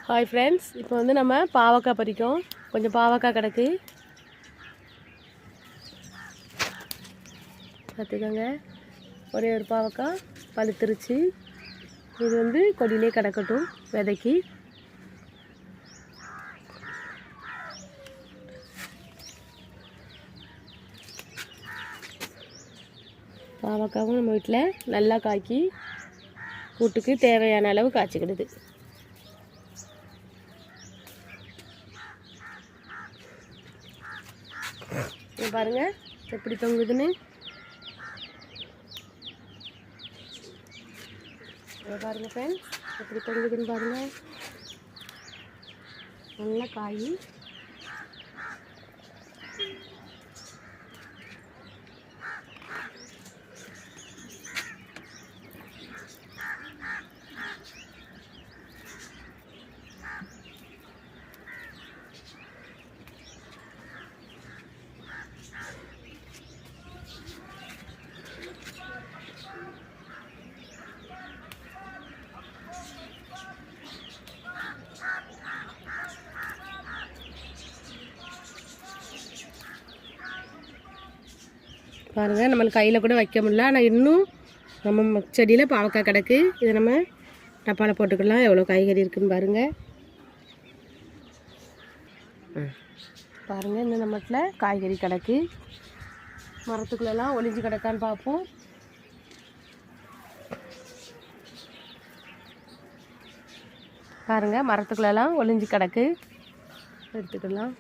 Hi friends, இப்போ வந்து நம்ம பாவக்காய் பறிக்கும். கொஞ்சம் பாவக்காய் கிடக்கு, பார்த்துக்கோங்க. ஒரே ஒரு பாவக்காய் பழுத்துருச்சு. இது வந்து கொடியிலே கிடக்கட்டும் விதைக்கு. பாவக்காவும் நம்ம வீட்டில் நல்லா காய்க்கி கூட்டுக்கு தேவையான அளவு காய்ச்சிக்கிடுது. பாருங்க எப்படி தொங்குதுன்னு. பாருங்க ஃப்ரெண்ட்ஸ், எப்படி தொங்குதுன்னு பாருங்க. நல்லா காய். பாருங்கள், நம்மளுக்கு கையில் கூட வைக்க முடியல. ஆனால் இன்னும் நம்ம செடியில் பாவக்காய் கிடக்கு. இதை நம்ம டப்பாவில் போட்டுக்கலாம். எவ்வளோ காய்கறி இருக்குதுன்னு பாருங்கள். பாருங்கள், இன்னும் நம்மட்டில் காய்கறி கிடக்கு. மரத்துக்குள்ளெல்லாம் ஒளிஞ்சு கிடக்கான்னு பார்ப்போம். பாருங்கள், மரத்துக்குள்ளெல்லாம் ஒளிஞ்சு கிடக்கு. எடுத்துக்கலாம்.